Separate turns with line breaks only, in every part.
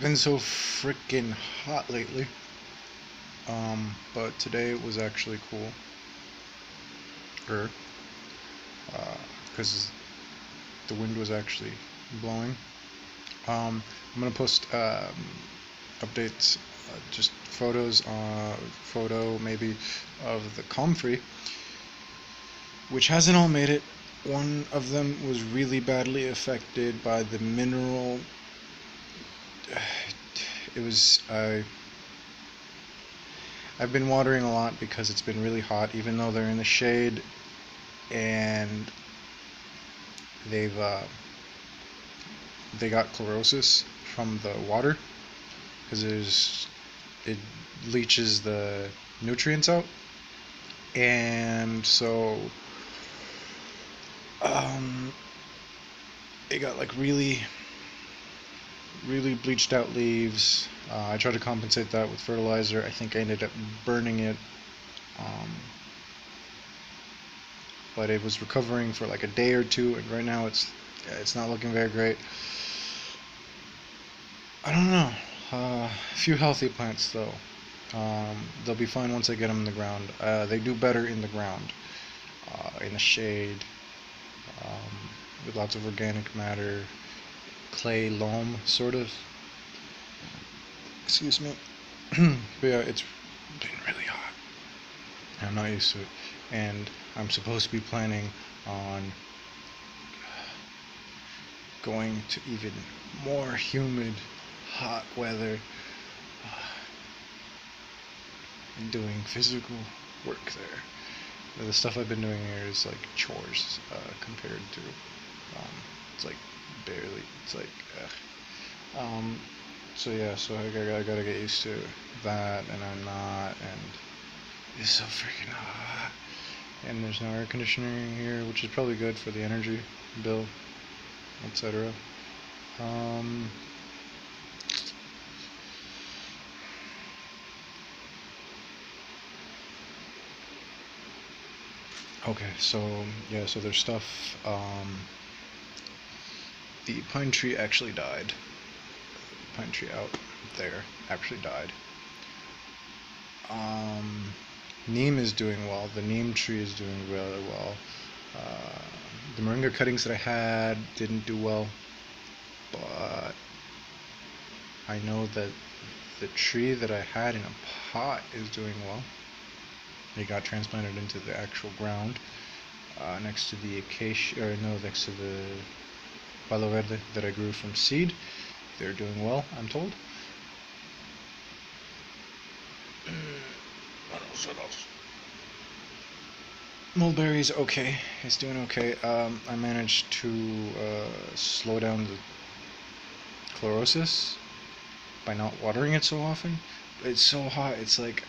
been so freaking hot lately. But today was actually cool. Er, because the wind was actually blowing. I'm gonna post updates, just photos, photo maybe of the Comfrey, which hasn't all made it. One of them was really badly affected by the mineral. It was I've been watering a lot because it's been really hot, even though they're in the shade, and they've they got chlorosis from the water because it leaches the nutrients out, and so um, it got like really bleached out leaves. I tried to compensate that with fertilizer. I think I ended up burning it, um, but it was recovering for like a day or two, and right now it's not looking very great. I don't know. A few healthy plants though. They'll be fine once I get them in the ground. They do better in the ground, in the shade, with lots of organic matter, clay loam, sort of. Excuse me. But yeah, it's been really hot. I'm not used to it, and I'm supposed to be planning on going to even more humid, hot weather, and doing physical work there. The stuff I've been doing here is like chores, compared to, it's like barely, it's like, so yeah, so I gotta get used to that, and I'm not, and it's so freaking hot, and there's no air conditioning here, which is probably good for the energy bill, etc. Okay, so yeah, so there's stuff. The pine tree actually died. The pine tree out there actually died. Neem is doing well. The neem tree is doing really well. The moringa cuttings that I had didn't do well, but I know that the tree that I had in a pot is doing well. It got transplanted into the actual ground, next to the acacia, or no, next to the palo verde that I grew from seed. They're doing well, I'm told. What else? Mulberry's okay. It's doing okay. I managed to slow down the chlorosis by not watering it so often. It's so hot. It's like,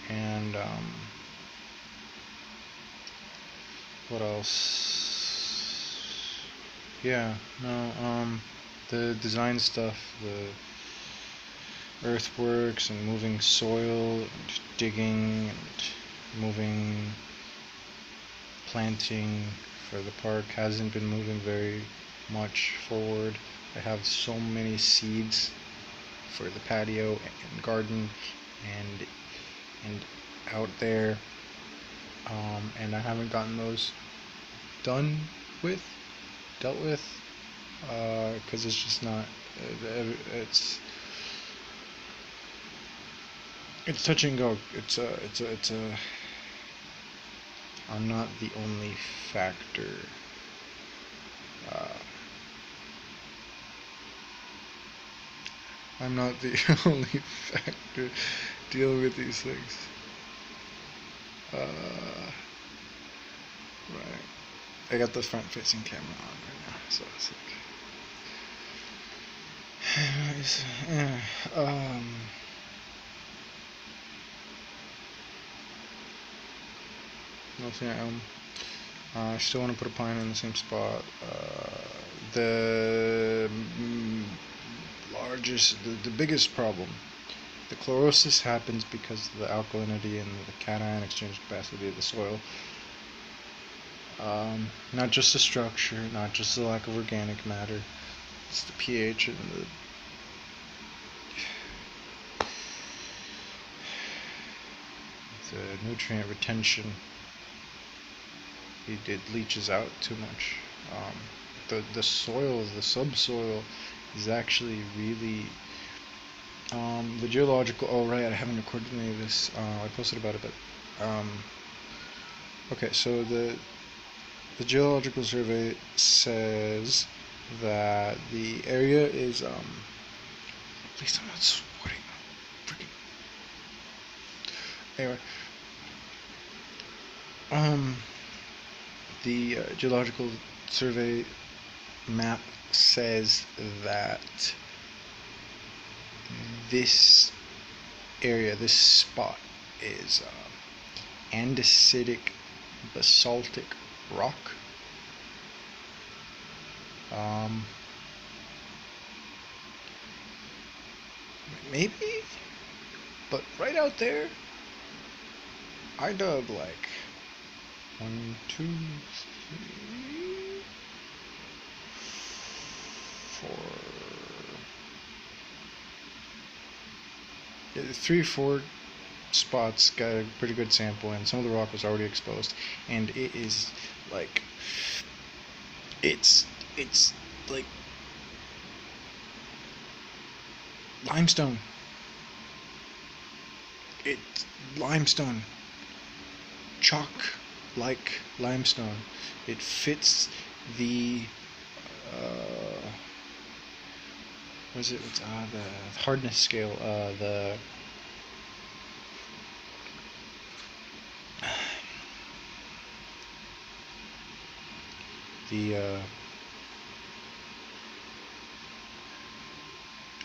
and what else? Yeah, no. The design stuff, the earthworks and moving soil and digging and moving planting for the park hasn't been moving very much forward. I have so many seeds for the patio and garden and out there, and I haven't gotten those done with, dealt with, because it's just not. It's touch and go. It's a. I'm not the only factor. Uh, I'm not the only factor dealing with these things. Right. I got the front-facing camera on right now, so it's like. Anyways, yeah. Nothing. I still want to put a pine in the same spot. The the biggest problem, the chlorosis happens because of the alkalinity and the cation exchange capacity of the soil. Not just the structure, not just the lack of organic matter. It's the pH and the nutrient retention. It leaches out too much. The soil, the subsoil, is actually really the geological. Oh right, I haven't recorded any of this. I posted about it, but okay. So the Geological Survey says that the area is at least I'm not sweating. Freaking. Anyway, the Geological Survey map says that this area, this spot, is andesitic basaltic rock. Maybe, but right out there, I dug like 1, 2, 3, 4, 3, 4 spots, got a pretty good sample, and some of the rock was already exposed, and it is like it's like limestone. It's limestone, chalk like limestone. It fits the what's the hardness scale, the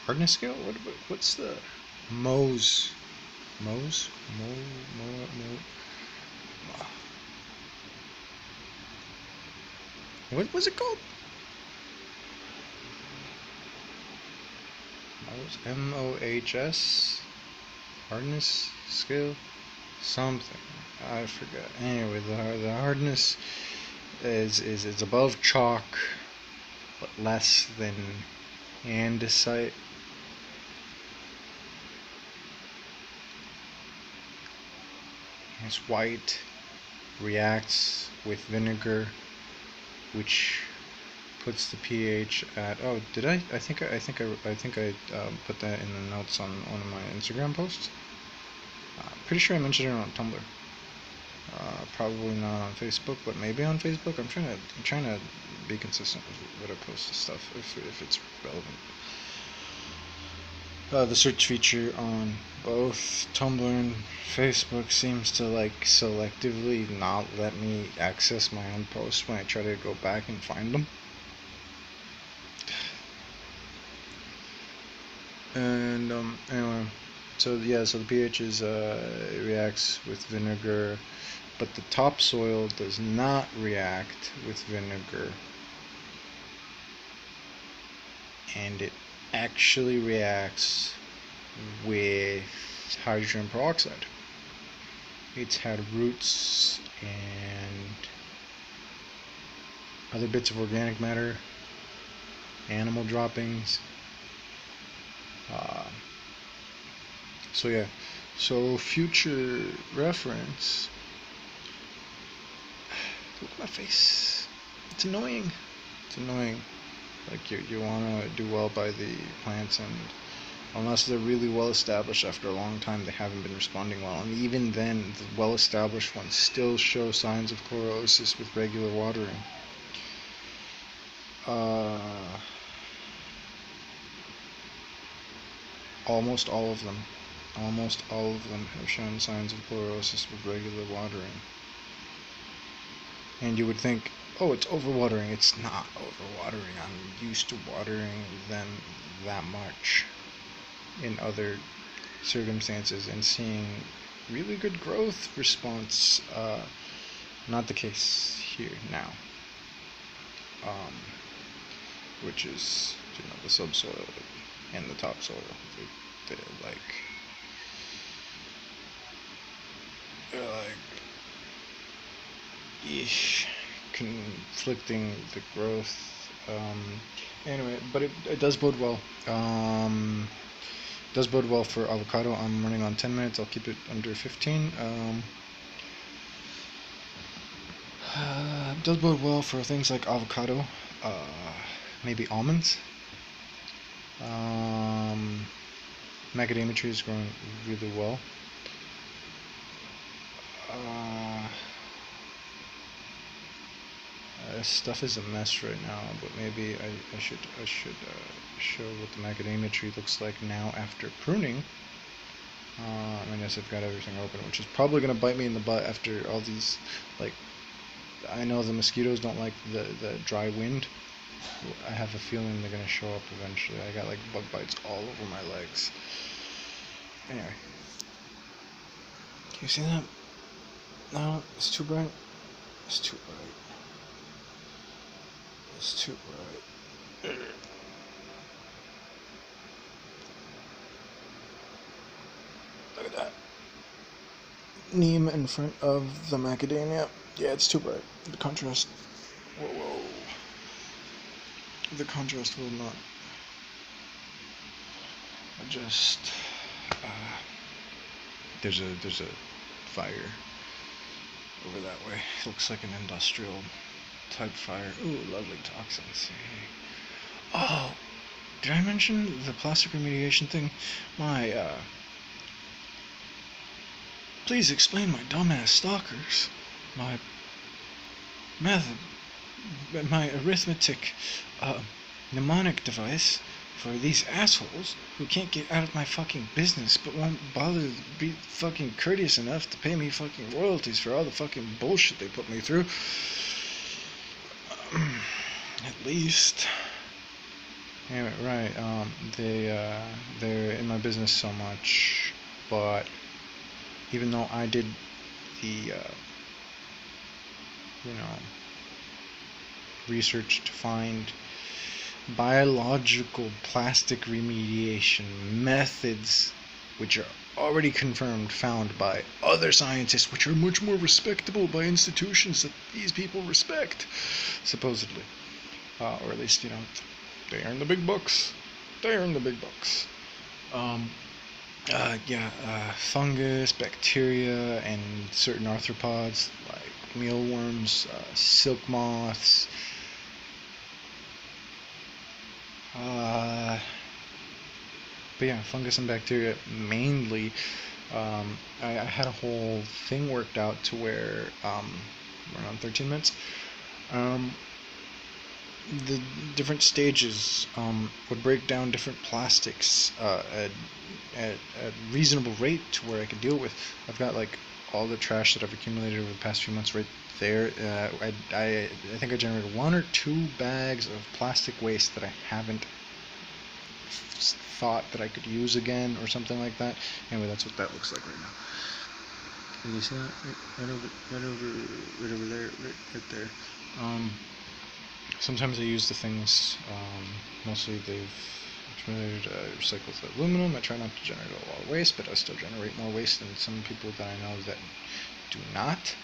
hardness scale. What's the Mohs? What was it called? Mohs, hardness scale, something. I forgot. Anyway, the hardness is above chalk, but less than andesite. It's white, reacts with vinegar, which puts the pH at. Oh, did I? I think I put that in the notes on one of my Instagram posts. Pretty sure I mentioned it on Tumblr. Probably not on Facebook, but maybe on Facebook. I'm trying to be consistent with what I post and stuff if it's relevant. The search feature on both Tumblr and Facebook seems to selectively not let me access my own posts when I try to go back and find them. And anyway, so the pH is it reacts with vinegar, but the topsoil does not react with vinegar, and it actually reacts with hydrogen peroxide. It's had roots and other bits of organic matter, animal droppings. So yeah, so future reference. Look at my face. It's annoying. Like you want to do well by the plants, and unless they're really well established after a long time, they haven't been responding well. And even then, the well established ones still show signs of chlorosis with regular watering. Almost all of them have shown signs of chlorosis with regular watering. And you would think, oh, it's overwatering. It's not overwatering. I'm used to watering them that much in other circumstances and seeing really good growth response. Not the case here now. Which is, the subsoil and the topsoil. They're like conflicting the growth. Anyway, but it does bode well. Does bode well for avocado. I'm running on 10 minutes. I'll keep it under 15. Does bode well for things like avocado, maybe almonds. Macadamia tree is growing really well. Stuff is a mess right now, but maybe I should show what the macadamia tree looks like now after pruning. I guess I've got everything open, which is probably gonna bite me in the butt after all these. Like, I know the mosquitoes don't like the dry wind. I have a feeling they're gonna show up eventually. I got like bug bites all over my legs. Anyway, can you see that? No, it's too bright. It's too bright. It's too bright. Look at that. Neem in front of the macadamia. Yeah, it's too bright. The contrast. Whoa. The contrast will not adjust. There's a fire over that way. It looks like an industrial type fire. Ooh, lovely toxins. Oh, did I mention the plastic remediation thing? Please explain my dumbass stalkers. My method, my arithmetic, mnemonic device for these assholes who can't get out of my fucking business but won't bother to be fucking courteous enough to pay me fucking royalties for all the fucking bullshit they put me through. At least. Anyway, right, they're in my business so much, but even though I did the, research to find biological plastic remediation methods which are already confirmed, found by other scientists, which are much more respectable by institutions that these people respect, supposedly. Or at least, they earn the big bucks. They earn the big bucks. Fungus, bacteria, and certain arthropods like mealworms, silk moths. But yeah, fungus and bacteria mainly. I had a whole thing worked out to where we're on 13 minutes. The different stages would break down different plastics at a reasonable rate to where I could deal with. I've got like all the trash that I've accumulated over the past few months right there. I think I generated 1 or 2 bags of plastic waste that I haven't thought that I could use again or something like that. Anyway, that's what that looks like right now. Can you see that? Right over there, right there. Sometimes I use the things, mostly they've accumulated recycled aluminum. I try not to generate a lot of waste, but I still generate more waste than some people that I know that do not.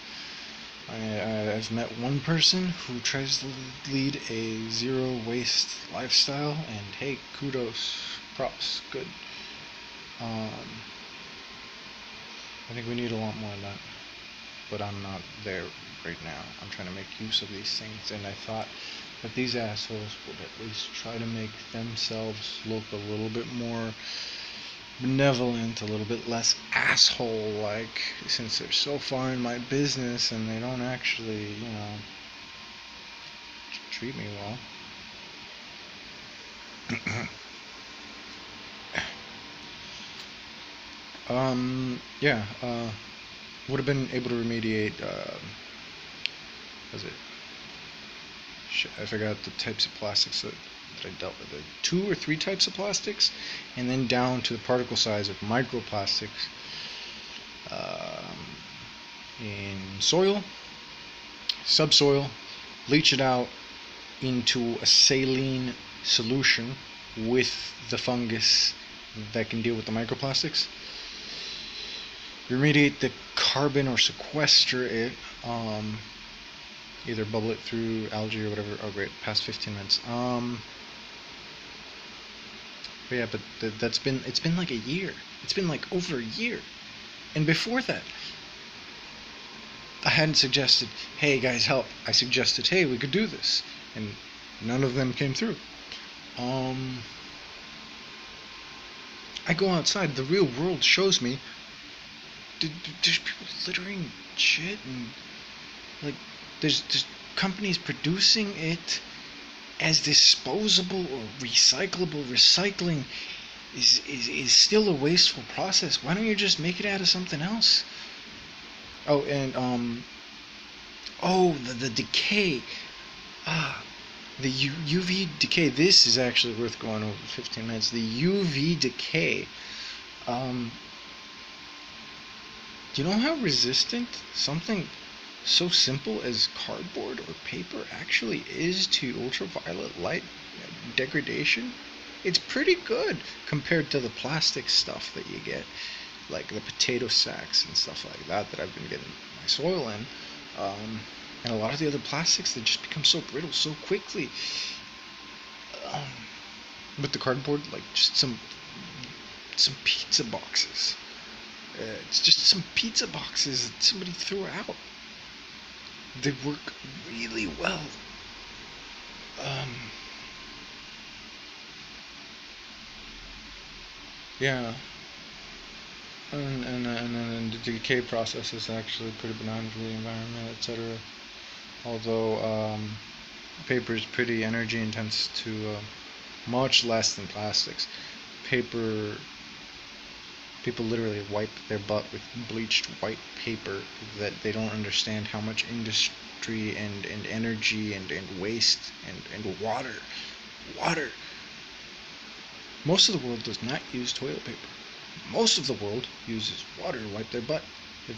I've met one person who tries to lead a zero waste lifestyle, and hey, kudos, props, good. I think we need a lot more of that, but I'm not there right now. I'm trying to make use of these things, and I thought that these assholes would at least try to make themselves look a little bit more benevolent, a little bit less asshole-like, since they're so far in my business and they don't actually, treat me well. Would have been able to remediate, I forgot the types of plastics that I dealt with. 2 or 3 types of plastics, and then down to the particle size of microplastics in soil, subsoil, leach it out into a saline solution with the fungus that can deal with the microplastics, remediate the carbon or sequester it, either bubble it through algae or whatever. Oh great, past 15 minutes. But yeah, but it's been like a year. It's been like over a year. And before that, I hadn't suggested, hey guys, help. I suggested, hey, we could do this. And none of them came through. I go outside, the real world shows me there's people littering shit, and like there's companies producing it as disposable or recyclable. Recycling is still a wasteful process. Why don't you just make it out of something else? Oh, and the decay. The UV decay. This is actually worth going over 15 minutes. The UV decay. Do you know how resistant something so simple as cardboard or paper actually is to ultraviolet light degradation? It's pretty good compared to the plastic stuff that you get, like the potato sacks and stuff like that I've been getting my soil in. And a lot of the other plastics that just become so brittle so quickly. With the cardboard, like just some pizza boxes. It's just some pizza boxes that somebody threw out. They work really well. Yeah. And the decay process is actually pretty benign for the environment, etc. Although paper is pretty energy intense to much less than plastics. People literally wipe their butt with bleached white paper that they don't understand how much industry and energy and waste and water. Most of the world does not use toilet paper. Most of the world uses water to wipe their butt.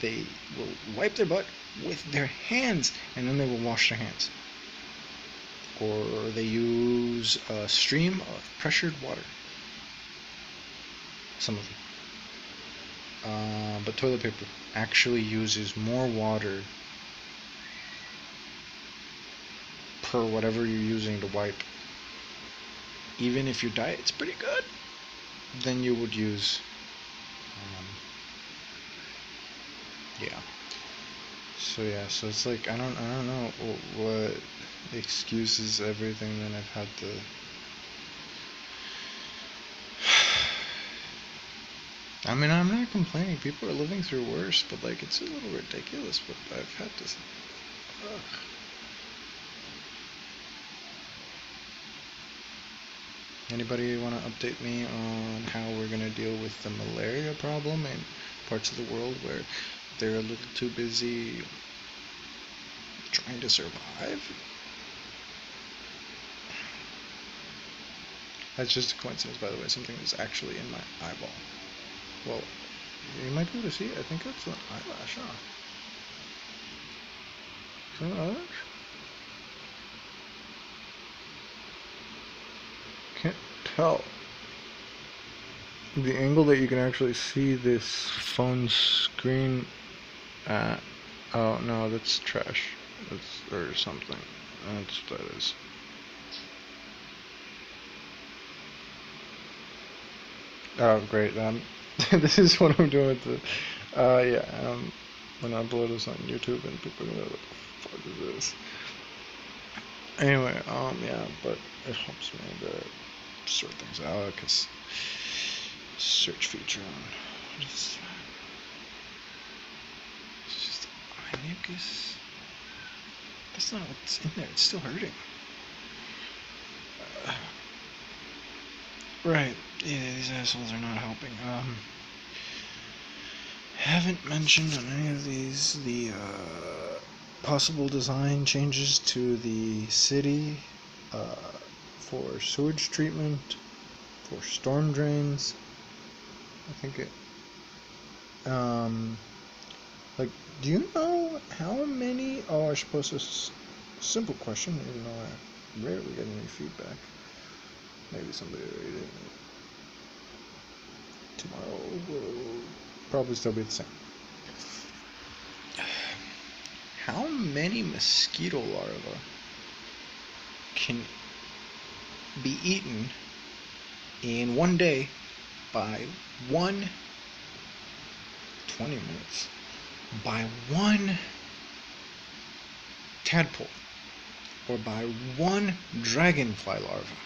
They will wipe their butt with their hands, and then they will wash their hands. Or they use a stream of pressured water. Some of them. But toilet paper actually uses more water per whatever you're using to wipe. Even if your diet's pretty good, then you would use so it's like I don't know what excuses everything that I've had to I mean, I'm not complaining, people are living through worse, but like it's a little ridiculous what I've had to Anybody want to update me on how we're going to deal with the malaria problem in parts of the world where they're a little too busy trying to survive? That's just a coincidence, by the way. Something is actually in my eyeball. Well, you might be able to see it. I think that's an eyelash, huh? Is that an eyelash? Can't tell. The angle that you can actually see this phone screen at. Oh no, that's trash. Or something. That's what that is. Oh great, this is what I'm doing with the when I upload this on YouTube and people are gonna be like, what the fuck is this? Anyway, yeah, but it helps me to sort things out, because search feature on, what is that? It's just mucus. That's not what's in there, it's still hurting. Right, yeah, these assholes are not helping. Haven't mentioned on any of these the possible design changes to the city for sewage treatment, for storm drains. I think it like, do you know how many, I should post this simple question, even though I rarely get any feedback. Maybe somebody will read it. Tomorrow will probably still be the same. how many mosquito larvae can be eaten in one day by 20 minutes by one tadpole or by one dragonfly larva?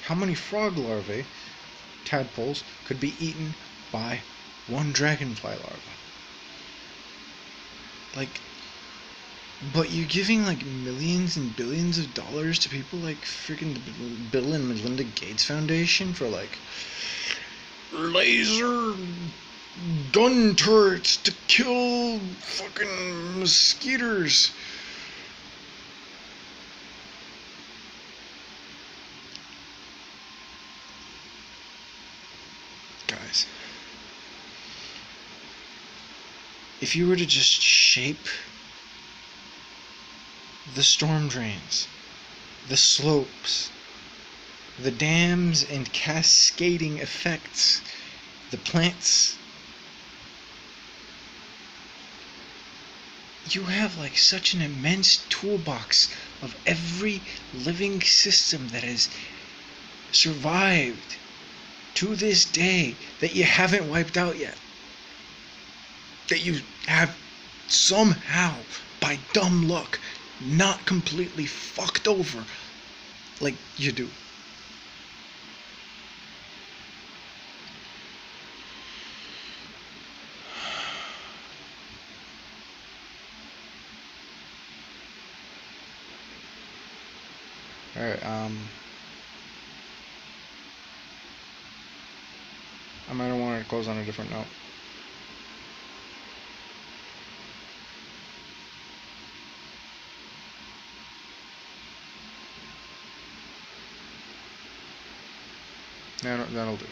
How many frog larvae, tadpoles, could be eaten by one dragonfly larva? Like, but you're giving like millions and billions of dollars to people like freaking the Bill and Melinda Gates Foundation for like laser gun turrets to kill fucking mosquitoes. Guys, if you were to just shape the storm drains, the slopes, the dams and cascading effects, the plants, you have like such an immense toolbox of every living system that has survived to this day that you haven't wiped out yet. That you have somehow, by dumb luck, not completely fucked over like you do. Alright, I might want to close on a different note. That'll do.